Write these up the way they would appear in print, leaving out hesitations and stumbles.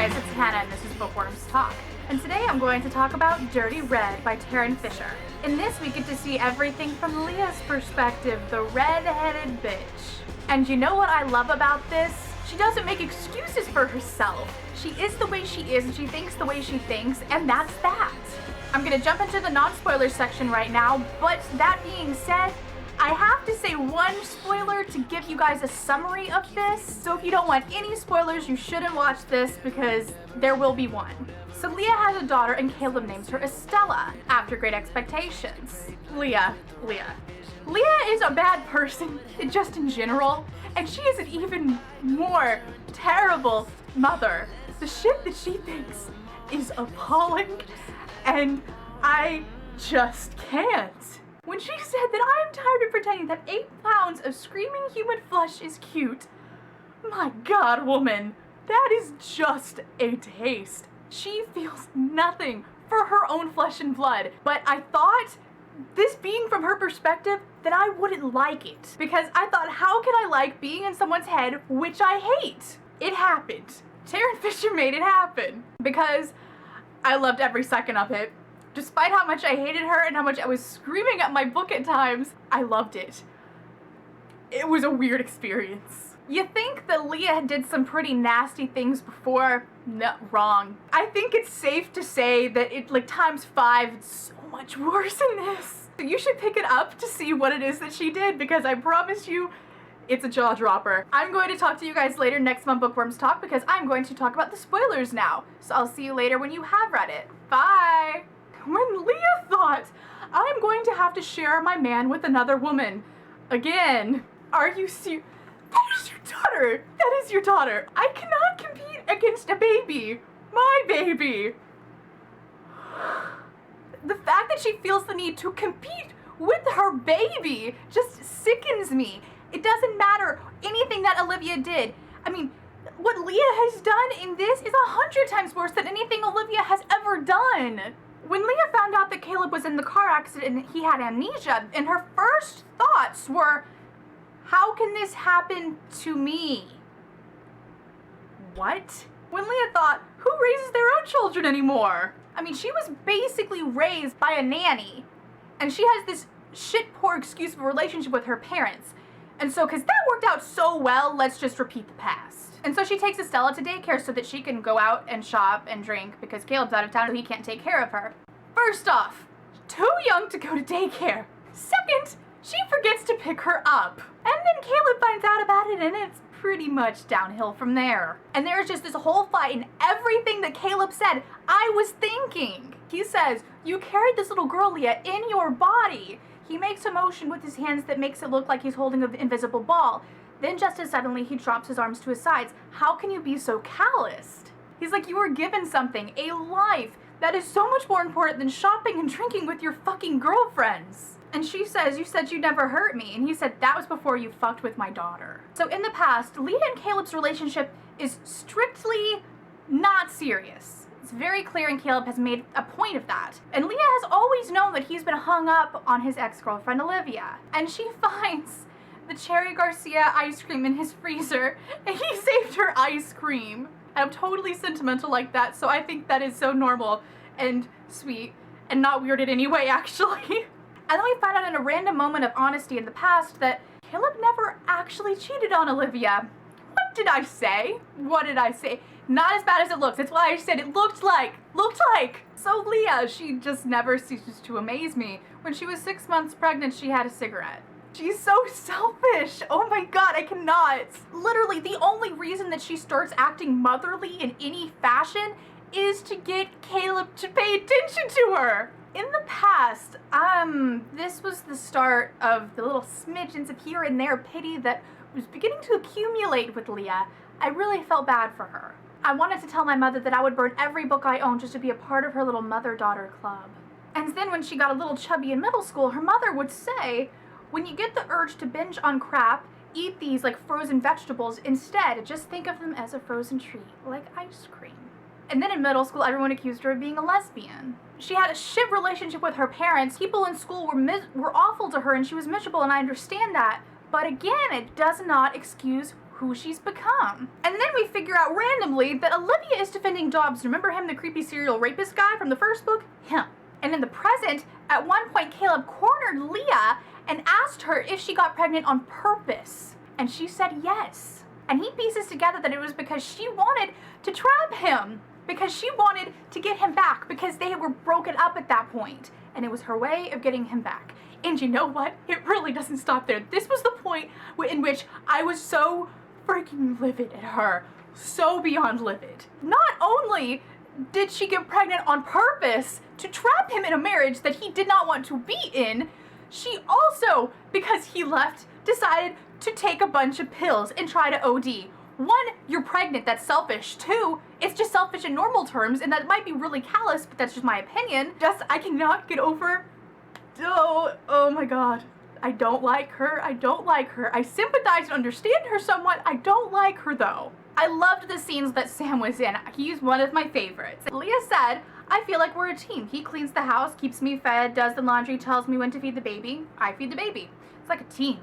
guys, it's Hannah and this is Bookworms Talk. And today I'm going to talk about Dirty Red by Tarryn Fisher. In this we get to see everything from Leah's perspective, the red-headed bitch. And you know what I love about this? She doesn't make excuses for herself. She is the way she is and she thinks the way she thinks, and that's that. I'm gonna jump into the non-spoiler section right now, but that being said, I have to say one spoiler to give you guys a summary of this. So if you don't want any spoilers, you shouldn't watch this because there will be one. So Leah has a daughter and Caleb names her Estella after Great Expectations. Leah is a bad person just in general, and she is an even more terrible mother. The shit that she thinks is appalling, and I just can't. When she said that I'm tired of pretending that 8 pounds of screaming human flesh is cute, my God, woman, that is just a taste. She feels nothing for her own flesh and blood, but I thought, this being from her perspective, that I wouldn't like it. Because I thought, how can I like being in someone's head, which I hate? It happened. Tarryn Fisher made it happen. Because I loved every second of it. Despite how much I hated her and how much I was screaming at my book at times, I loved it. It was a weird experience. You think that Leah did some pretty nasty things before? No, wrong. I think it's safe to say that it, like, times 5, it's so much worse in this. So you should pick it up to see what it is that she did, because I promise you, it's a jaw dropper. I'm going to talk to you guys later next month Bookworms Talk, because I'm going to talk about the spoilers now. So I'll see you later when you have read it. Bye! When Leah thought, I'm going to have to share my man with another woman. Again, are you serious? That is your daughter. That is your daughter. I cannot compete against a baby. My baby. The fact that she feels the need to compete with her baby just sickens me. It doesn't matter anything that Olivia did. I mean, what Leah has done in this is 100 times worse than anything Olivia has ever done. When Leah found out that Caleb was in the car accident and he had amnesia, and her first thoughts were, how can this happen to me? What? When Leah thought, who raises their own children anymore? I mean, she was basically raised by a nanny, and she has this shit poor excuse of a relationship with her parents. And so, because that worked out so well, let's just repeat the past. And so she takes Estella to daycare so that she can go out and shop and drink because Caleb's out of town and he can't take care of her. First off, too young to go to daycare. Second, she forgets to pick her up. And then Caleb finds out about it and it's pretty much downhill from there. And there's just this whole fight, and everything that Caleb said, I was thinking. He says, you carried this little girl, Leah, in your body. He makes a motion with his hands that makes it look like he's holding an invisible ball. Then just as suddenly, he drops his arms to his sides. How can you be so calloused? He's like, you were given something, a life, that is so much more important than shopping and drinking with your fucking girlfriends. And she says, you said you'd never hurt me. And he said, that was before you fucked with my daughter. So in the past, Leah and Caleb's relationship is strictly not serious. It's very clear, and Caleb has made a point of that. And Leah has always known that he's been hung up on his ex-girlfriend, Olivia. And she finds the Cherry Garcia ice cream in his freezer, and he saved her ice cream. And I'm totally sentimental like that, so I think that is so normal and sweet and not weird in any way, actually. And then we find out in a random moment of honesty in the past that Caleb never actually cheated on Olivia. What did I say? What did I say? Not as bad as it looks. That's why I said it looked like. So Leah, she just never ceases to amaze me. When she was 6 months pregnant, she had a cigarette. She's so selfish. Oh my God, I cannot. Literally, the only reason that she starts acting motherly in any fashion is to get Caleb to pay attention to her. In the past, this was the start of the little smidgens of here and there pity that was beginning to accumulate with Leah. I really felt bad for her. I wanted to tell my mother that I would burn every book I owned just to be a part of her little mother-daughter club. And then when she got a little chubby in middle school, her mother would say, when you get the urge to binge on crap, eat these like frozen vegetables instead. Just think of them as a frozen treat, like ice cream. And then in middle school, everyone accused her of being a lesbian. She had a shit relationship with her parents. People in school were awful to her and she was miserable, and I understand that. But again, it does not excuse who she's become. And then we figure out randomly that Olivia is defending Dobbs. Remember him, the creepy serial rapist guy from the first book? Him. And in the present, at one point Caleb cornered Leah and asked her if she got pregnant on purpose. And she said yes. And he pieces together that it was because she wanted to trap him, because she wanted to get him back, because they were broken up at that point. And it was her way of getting him back. And you know what? It really doesn't stop there. This was the point in which I was so freaking livid at her. So beyond livid. Not only did she get pregnant on purpose to trap him in a marriage that he did not want to be in, she also, because he left, decided to take a bunch of pills and try to OD. One, you're pregnant, that's selfish. Two, it's just selfish in normal terms, and that might be really callous, but that's just my opinion. I cannot get over. Oh my god. I don't like her. I sympathize and understand her somewhat. I don't like her though. I loved the scenes that Sam was in. He's one of my favorites. Leah said, I feel like we're a team. He cleans the house, keeps me fed, does the laundry, tells me when to feed the baby. I feed the baby. It's like a team.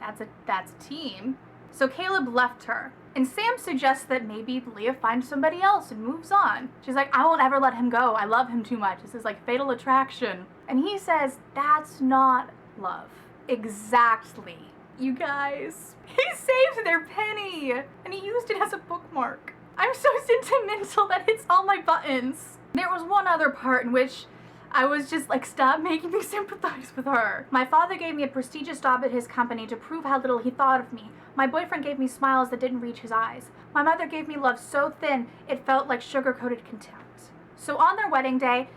That's a team. So Caleb left her. And Sam suggests that maybe Leah finds somebody else and moves on. She's like, I won't ever let him go. I love him too much. This is like fatal attraction. And he says, that's not love. Exactly. You guys. He saved their penny. And he used it as a bookmark. I'm so sentimental that hits all my buttons. There was one other part in which I was just like, stop making me sympathize with her. My father gave me a prestigious job at his company to prove how little he thought of me. My boyfriend gave me smiles that didn't reach his eyes. My mother gave me love so thin, it felt like sugar-coated contempt. So on their wedding day,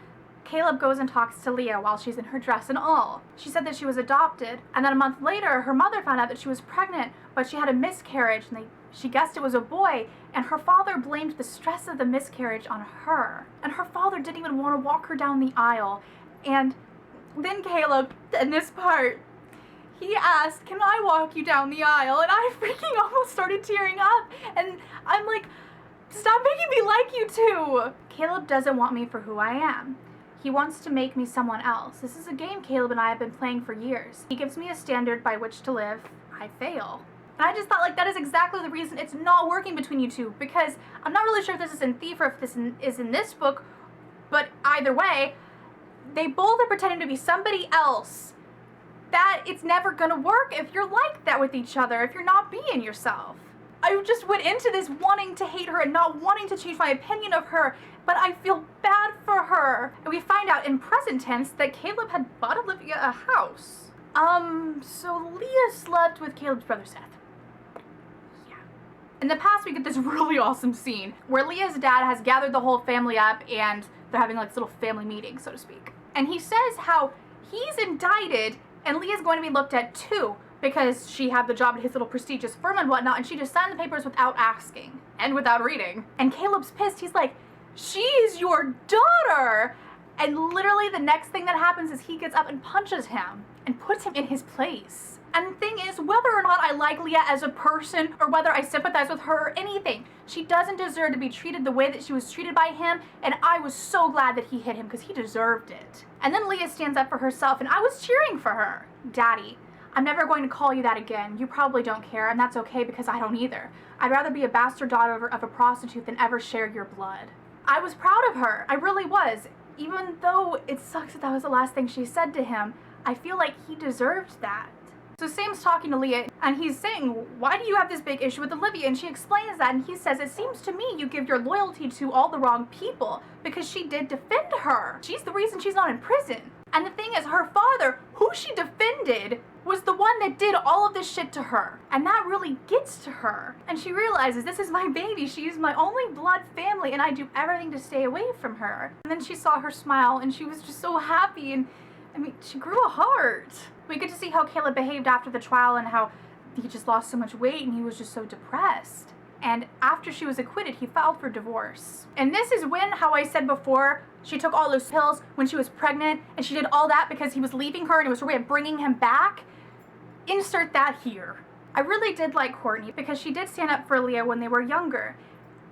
Caleb goes and talks to Leah while she's in her dress and all. She said that she was adopted, and then a month later, her mother found out that she was pregnant, but she had a miscarriage, and she guessed it was a boy, and her father blamed the stress of the miscarriage on her. And her father didn't even want to walk her down the aisle. And then Caleb, in this part, he asked, can I walk you down the aisle? And I freaking almost started tearing up. And I'm like, stop making me like you two. Caleb doesn't want me for who I am. He wants to make me someone else. This is a game Caleb and I have been playing for years. He gives me a standard by which to live. I fail. And I just thought, like, that is exactly the reason it's not working between you two, because I'm not really sure if this is in Thief or if this is in this book, but either way, they both are pretending to be somebody else. That it's never gonna work if you're like that with each other, if you're not being yourself. I just went into this wanting to hate her and not wanting to change my opinion of her, but I feel bad for her. And we find out in present tense that Caleb had bought Olivia a house. So Leah slept with Caleb's brother Seth. Yeah. In the past, we get this really awesome scene where Leah's dad has gathered the whole family up and they're having like this little family meeting, so to speak. And he says how he's indicted and Leah's going to be looked at too, because she had the job at his little prestigious firm and whatnot, and she just signed the papers without asking and without reading. And Caleb's pissed. He's like, she's your daughter. And literally the next thing that happens is he gets up and punches him and puts him in his place. And the thing is, whether or not I like Leah as a person or whether I sympathize with her or anything, she doesn't deserve to be treated the way that she was treated by him, and I was so glad that he hit him because he deserved it. And then Leah stands up for herself, and I was cheering for her. Daddy, I'm never going to call you that again. You probably don't care, and that's okay because I don't either. I'd rather be a bastard daughter of a prostitute than ever share your blood. I was proud of her. I really was. Even though it sucks that that was the last thing she said to him, I feel like he deserved that. So Sam's talking to Leah, and he's saying, why do you have this big issue with Olivia? And she explains that, and he says, it seems to me you give your loyalty to all the wrong people, because she did defend her. She's the reason she's not in prison. And the thing is, her father, who she defended, was the one that did all of this shit to her. And that really gets to her. And she realizes, this is my baby, she's my only blood family, and I do everything to stay away from her. And then she saw her smile, and she was just so happy, and I mean, she grew a heart. We get to see how Caleb behaved after the trial and how he just lost so much weight and he was just so depressed. And after she was acquitted, he filed for divorce. And this is when, how I said before, she took all those pills when she was pregnant and she did all that because he was leaving her and it was her way of bringing him back. Insert that here. I really did like Courtney because she did stand up for Leah when they were younger.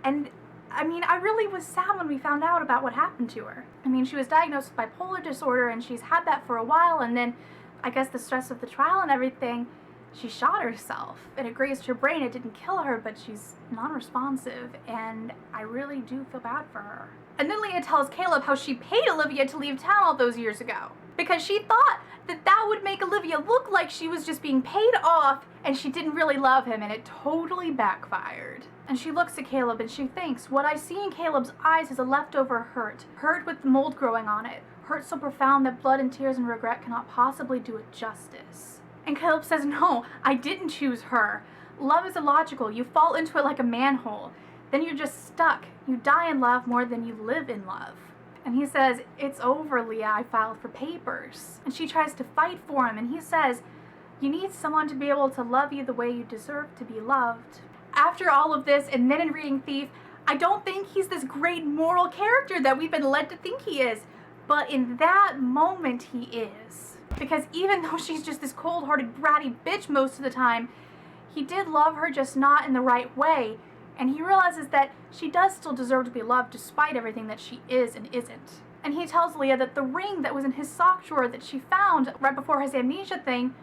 And I mean, I really was sad when we found out about what happened to her. I mean, she was diagnosed with bipolar disorder and she's had that for a while, and then I guess the stress of the trial and everything, she shot herself and it grazed her brain. It didn't kill her, but she's non-responsive, and I really do feel bad for her. And then Leah tells Caleb how she paid Olivia to leave town all those years ago because she thought that that would make Olivia look like she was just being paid off and she didn't really love him, and it totally backfired. And she looks at Caleb and she thinks, what I see in Caleb's eyes is a leftover hurt. Hurt with mold growing on it. Hurt so profound that blood and tears and regret cannot possibly do it justice. And Caleb says, no, I didn't choose her. Love is illogical. You fall into it like a manhole. Then you're just stuck. You die in love more than you live in love. And he says, it's over, Leah. I filed for papers. And she tries to fight for him. And he says, you need someone to be able to love you the way you deserve to be loved. After all of this, and then in reading Thief, I don't think he's this great moral character that we've been led to think he is. But in that moment, he is. Because even though she's just this cold-hearted, bratty bitch most of the time, he did love her, just not in the right way. And he realizes that she does still deserve to be loved despite everything that she is and isn't. And he tells Leah that the ring that was in his sock drawer that she found right before his amnesia thing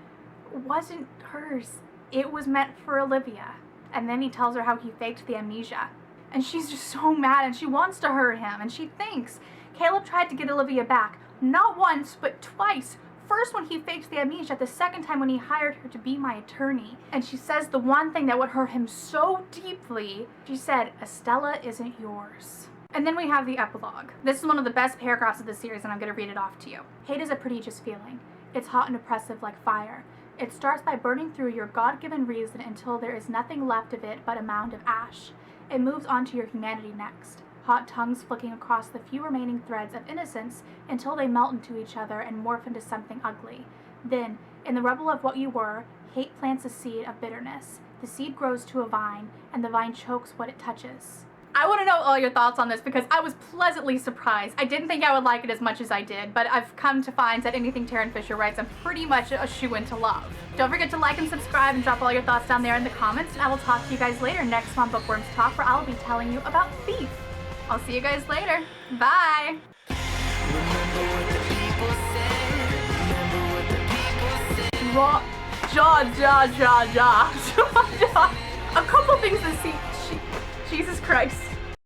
wasn't hers. It was meant for Olivia. And then he tells her how he faked the amnesia. And she's just so mad and she wants to hurt him. And she thinks Caleb tried to get Olivia back, not once, but twice. First when he faked the amnesia, the second time when he hired her to be my attorney. And she says the one thing that would hurt him so deeply, she said, Estella isn't yours. And then we have the epilogue. This is one of the best paragraphs of the series, and I'm going to read it off to you. Hate is a prodigious feeling. It's hot and oppressive like fire. It starts by burning through your God-given reason until there is nothing left of it but a mound of ash. It moves on to your humanity next. Hot tongues flicking across the few remaining threads of innocence until they melt into each other and morph into something ugly. Then, in the rubble of what you were, hate plants a seed of bitterness. The seed grows to a vine, and the vine chokes what it touches. I want to know all your thoughts on this because I was pleasantly surprised. I didn't think I would like it as much as I did, but I've come to find that anything Tarryn Fisher writes, I'm pretty much a shoo-in to love. Don't forget to like and subscribe and drop all your thoughts down there in the comments, and I will talk to you guys later next on Bookworms Talk, where I'll be telling you about Thief. I'll see you guys later. Bye! A couple things to see. Jesus Christ.